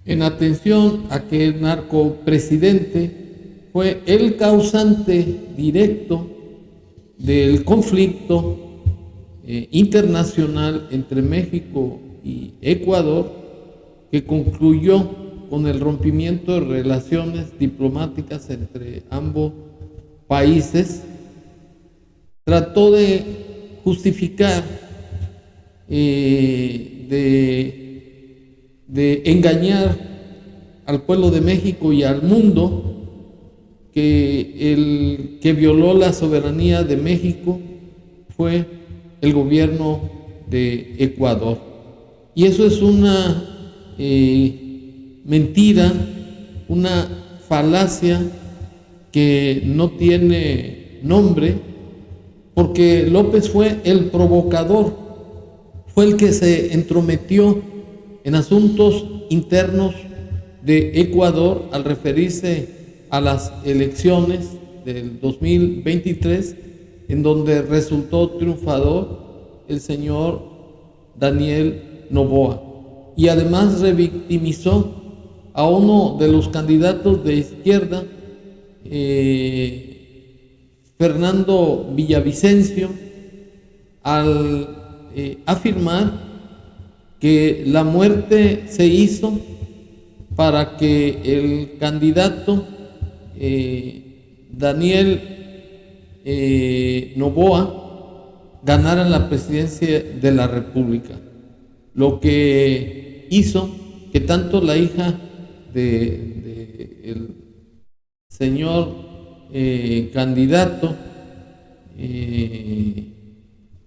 en atención a que el narcopresidente fue el causante directo del conflicto internacional entre México y Ecuador, que concluyó con el rompimiento de relaciones diplomáticas entre ambos países. Trató de justificar, de engañar al pueblo de México y al mundo, que el que violó la soberanía de México fue el gobierno de Ecuador. Y eso es una mentira, una falacia que no tiene nombre, porque López fue el provocador, fue el que se entrometió en asuntos internos de Ecuador al referirse a las elecciones del 2023, en donde resultó triunfador el señor Daniel Noboa, y además revictimizó a uno de los candidatos de izquierda, Fernando Villavicencio, al afirmar que la muerte se hizo para que el candidato Daniel Noboa ganara la presidencia de la República, lo que hizo que tanto la hija del señor candidato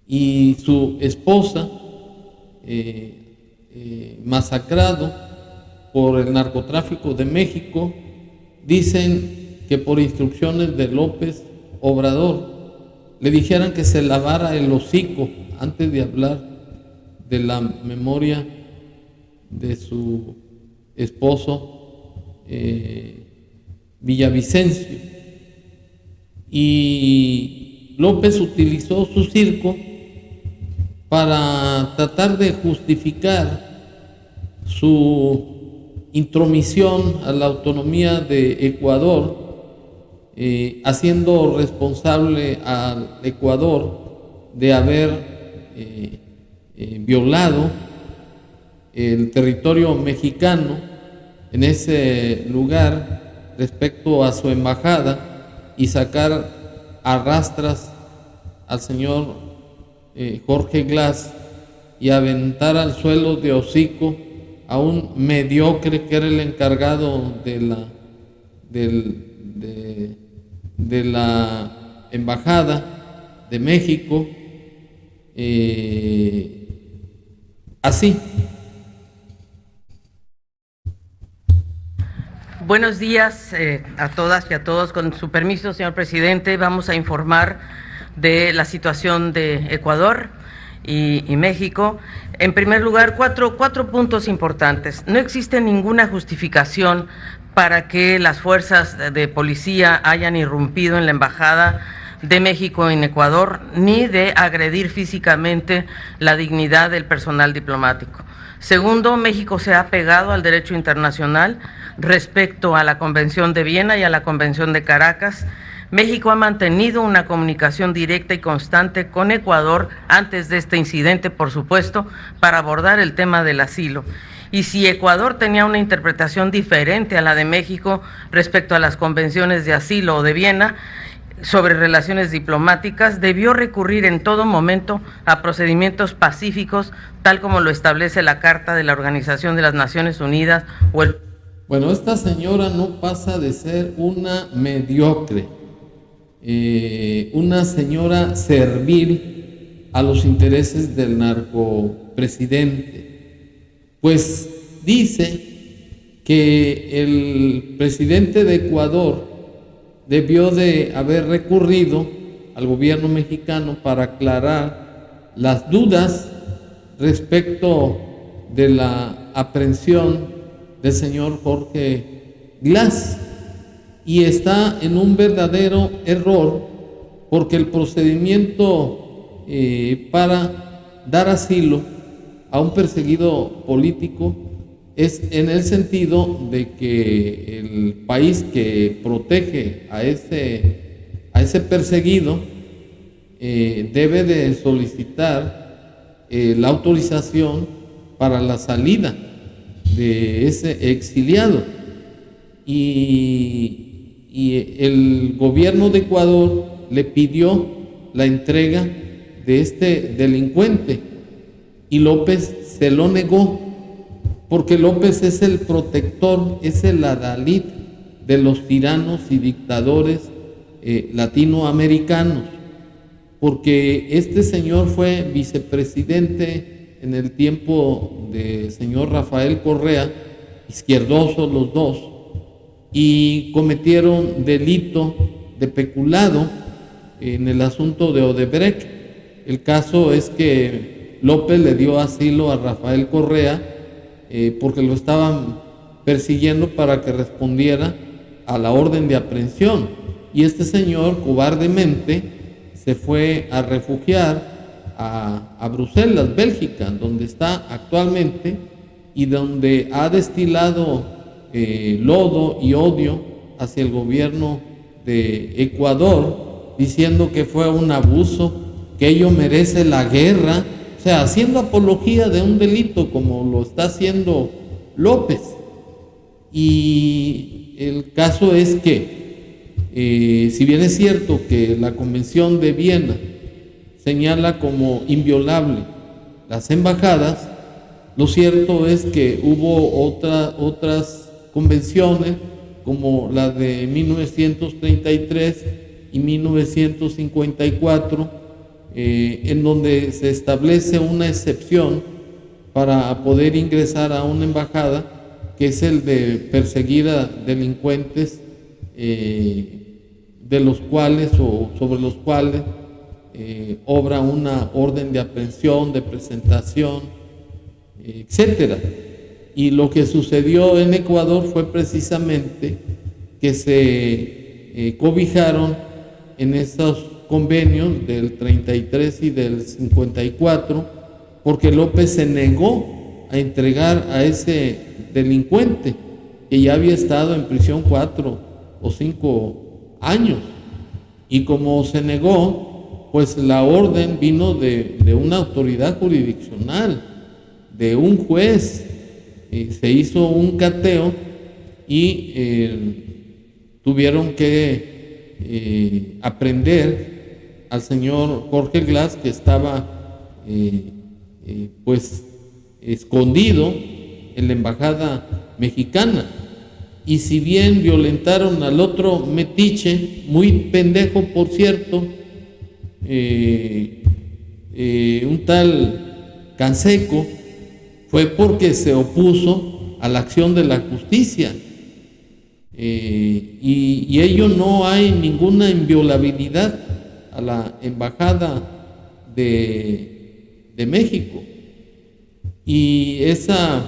y su esposa, masacrado por el narcotráfico de México, dicen que por instrucciones de López Obrador le dijeran que se lavara el hocico antes de hablar de la memoria de su esposo Villavicencio. Y López utilizó su circo para tratar de justificar su intromisión a la autonomía de Ecuador, haciendo responsable al Ecuador de haber violado el territorio mexicano en ese lugar respecto a su embajada, y sacar a rastras al señor Jorge Glass y aventar al suelo de hocico a un mediocre que era el encargado de la embajada de México, así. Buenos días a todas y a todos. Con su permiso, señor presidente, vamos a informar de la situación de Ecuador y México. En primer lugar, cuatro puntos importantes. No existe ninguna justificación para que las fuerzas de policía hayan irrumpido en la embajada de México en Ecuador, ni de agredir físicamente la dignidad del personal diplomático. Segundo, México se ha pegado al derecho internacional respecto a la Convención de Viena y a la Convención de Caracas. México ha mantenido una comunicación directa y constante con Ecuador antes de este incidente, por supuesto, para abordar el tema del asilo. Y si Ecuador tenía una interpretación diferente a la de México respecto a las convenciones de asilo o de Viena sobre relaciones diplomáticas, debió recurrir en todo momento a procedimientos pacíficos, tal como lo establece la Carta de la Organización de las Naciones Unidas o el... Bueno, esta señora no pasa de ser una mediocre, una señora servil a los intereses del narcopresidente, pues dice que el presidente de Ecuador debió de haber recurrido al gobierno mexicano para aclarar las dudas respecto de la aprehensión del señor Jorge Glass, y está en un verdadero error, porque el procedimiento para dar asilo a un perseguido político es en el sentido de que el país que protege a ese perseguido debe de solicitar la autorización para la salida de ese exiliado. Y el gobierno de Ecuador le pidió la entrega de este delincuente y López se lo negó, porque López es el protector, es el adalid de los tiranos y dictadores latinoamericanos, porque este señor fue vicepresidente en el tiempo del señor Rafael Correa, izquierdosos los dos, y cometieron delito de peculado en el asunto de Odebrecht. El caso es que López le dio asilo a Rafael Correa porque lo estaban persiguiendo para que respondiera a la orden de aprehensión, y este señor cobardemente se fue a refugiar a Bruselas, Bélgica, donde está actualmente y donde ha destilado lodo y odio hacia el gobierno de Ecuador, diciendo que fue un abuso, que ello merece la guerra, o sea, haciendo apología de un delito como lo está haciendo López. Y el caso es que si bien es cierto que la Convención de Viena señala como inviolable las embajadas, lo cierto es que hubo otras convenciones como la de 1933 y 1954, en donde se establece una excepción para poder ingresar a una embajada, que es el de perseguir a delincuentes de los cuales o sobre los cuales obra una orden de aprehensión, de presentación, etcétera. Y lo que sucedió en Ecuador fue precisamente que se cobijaron en esos convenios del 33 y del 54, porque López se negó a entregar a ese delincuente que ya había estado en prisión 4 o 5 años. Y como se negó, pues la orden vino de una autoridad jurisdiccional, de un juez. Se hizo un cateo y tuvieron que aprender al señor Jorge Glass, que estaba pues escondido en la embajada mexicana. Y si bien violentaron al otro metiche, muy pendejo por cierto, un tal Canseco, fue porque se opuso a la acción de la justicia. Y ello no hay ninguna inviolabilidad a la embajada de México. Y esa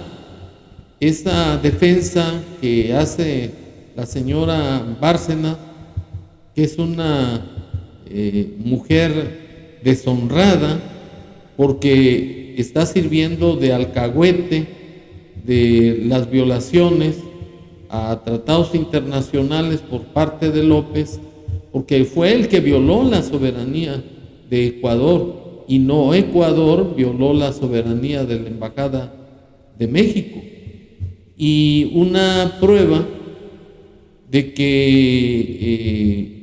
defensa que hace la señora Bárcena, que es una mujer deshonrada, porque está sirviendo de alcahuete de las violaciones a tratados internacionales por parte de López, porque fue el que violó la soberanía de Ecuador y no Ecuador violó la soberanía de la Embajada de México. Y una prueba de que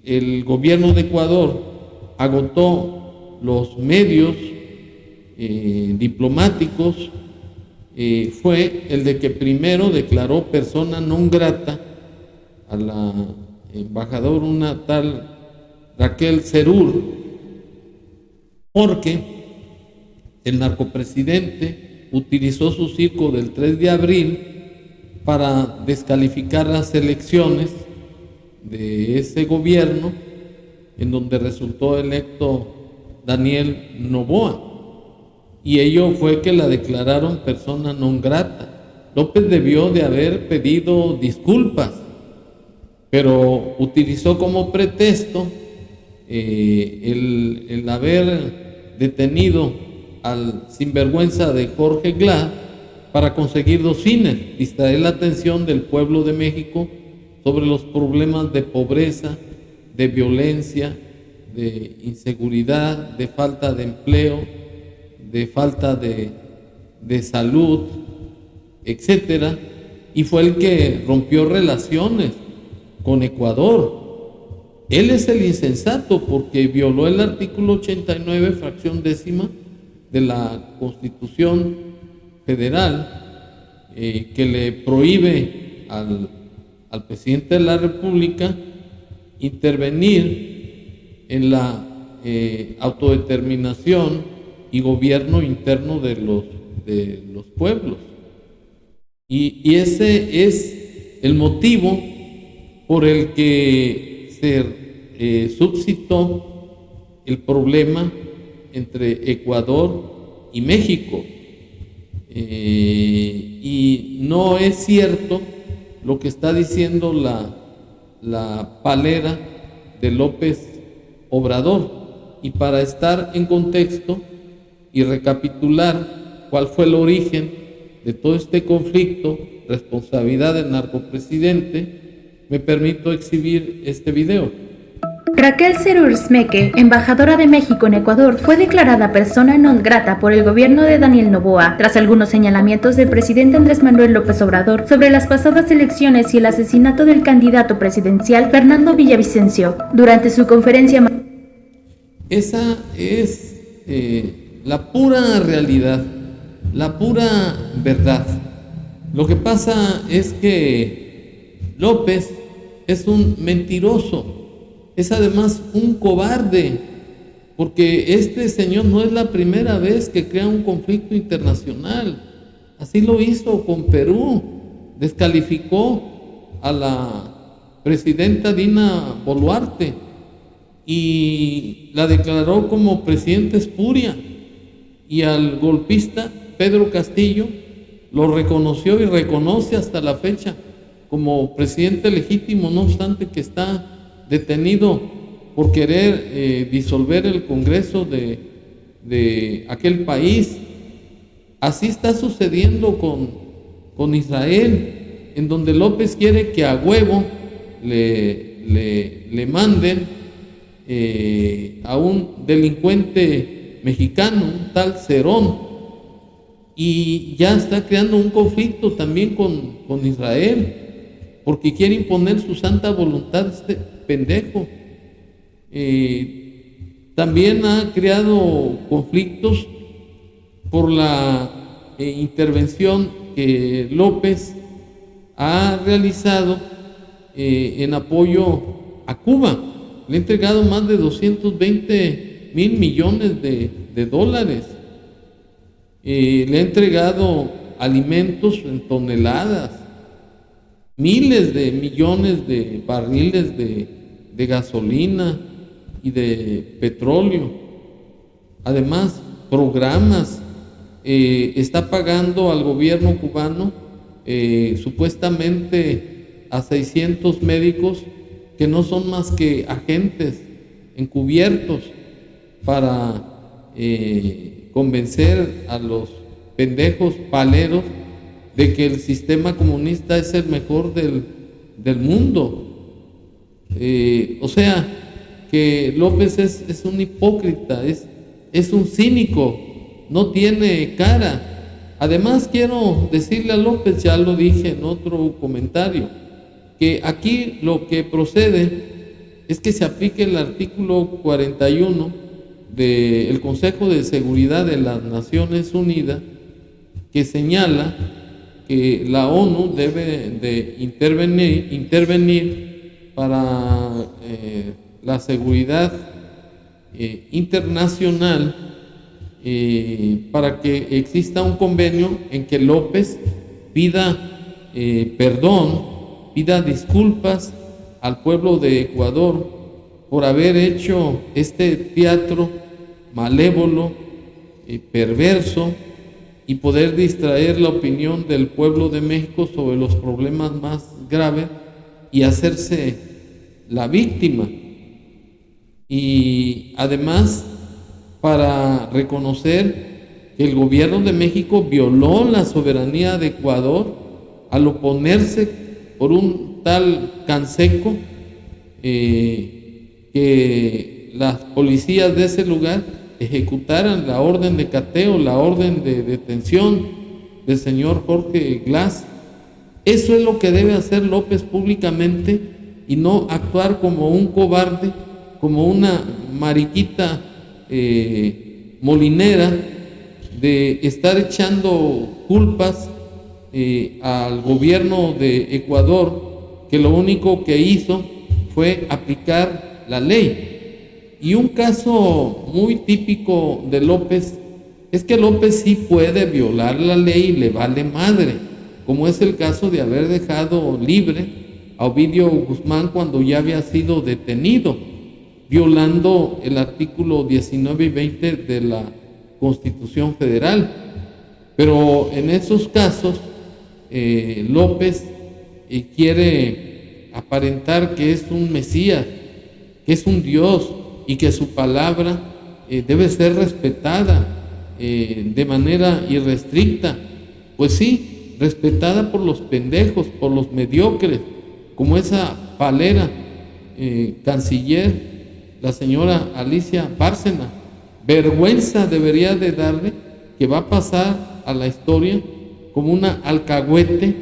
el gobierno de Ecuador agotó los medios diplomáticos fue el de que primero declaró persona non grata a la embajadora, una tal Raquel Cerur, porque el narcopresidente utilizó su circo del 3 de abril para descalificar las elecciones de ese gobierno, en donde resultó electo Daniel Noboa, y ello fue que la declararon persona non grata. López debió de haber pedido disculpas, pero utilizó como pretexto el haber detenido al sinvergüenza de Jorge Glass para conseguir dos fines: distraer la atención del pueblo de México sobre los problemas de pobreza, de violencia, de inseguridad, de falta de empleo, de falta de salud, etcétera, y fue el que rompió relaciones con Ecuador. Él es el insensato porque violó el artículo 89, fracción décima de la Constitución Federal, que le prohíbe al presidente de la República intervenir en la autodeterminación y gobierno interno de los pueblos. Y ese es el motivo por el que se suscitó el problema entre Ecuador y México. Y no es cierto lo que está diciendo la palera de López Obrador. Y para estar en contexto y recapitular cuál fue el origen de todo este conflicto, responsabilidad del narcopresidente, me permito exhibir este video. Raquel Serursmeque, embajadora de México en Ecuador, fue declarada persona non grata por el gobierno de Daniel Noboa tras algunos señalamientos del presidente Andrés Manuel López Obrador sobre las pasadas elecciones y el asesinato del candidato presidencial Fernando Villavicencio. Durante su conferencia... Esa es la pura realidad, la pura verdad. Lo que pasa es que López es un mentiroso. Es además un cobarde, porque este señor no es la primera vez que crea un conflicto internacional. Así lo hizo con Perú. Descalificó a la presidenta Dina Boluarte y la declaró como presidenta espuria, y al golpista Pedro Castillo lo reconoció y reconoce hasta la fecha como presidente legítimo, no obstante que está detenido por querer disolver el Congreso de aquel país. Así está sucediendo con Israel, en donde López quiere que a huevo le manden a un delincuente mexicano, un tal Cerón, y ya está creando un conflicto también con Israel, porque quiere imponer su santa voluntad este pendejo. También ha creado conflictos por la intervención que López ha realizado en apoyo a Cuba. Le ha entregado más de 220,000 millones de dólares. Le ha entregado alimentos en toneladas, miles de millones de barriles de gasolina y de petróleo. Además, programas, está pagando al gobierno cubano supuestamente a 600 médicos que no son más que agentes encubiertos para convencer a los pendejos paleros de que el sistema comunista es el mejor del mundo. O sea, que López es un hipócrita, es un cínico, no tiene cara. Además, quiero decirle a López, ya lo dije en otro comentario, que aquí lo que procede es que se aplique el artículo 41 del Consejo de Seguridad de las Naciones Unidas, que señala que la ONU debe de intervenir para la seguridad internacional, para que exista un convenio en que López pida perdón, pida disculpas al pueblo de Ecuador por haber hecho este teatro malévolo, perverso, y poder distraer la opinión del pueblo de México sobre los problemas más graves y hacerse la víctima. Y además, para reconocer que el gobierno de México violó la soberanía de Ecuador al oponerse por un tal Canseco, que las policías de ese lugar ejecutaran la orden de cateo, la orden de detención del señor Jorge Glass. Eso es lo que debe hacer López públicamente y no actuar como un cobarde, como una mariquita molinera, de estar echando culpas al gobierno de Ecuador, que lo único que hizo fue aplicar la ley. Y un caso muy típico de López es que López sí puede violar la ley y le vale madre, como es el caso de haber dejado libre a Ovidio Guzmán cuando ya había sido detenido, violando el artículo 19 y 20 de la Constitución Federal. Pero en esos casos López quiere aparentar que es un Mesías, que es un Dios y que su palabra debe ser respetada de manera irrestricta. Pues sí, respetada por los pendejos, por los mediocres, como esa palera canciller, la señora Alicia Bárcena. Vergüenza debería de darle, que va a pasar a la historia como una alcahuete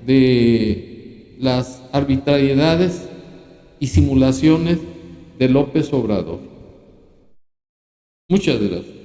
de las arbitrariedades y simulaciones de López Obrador. Muchas gracias.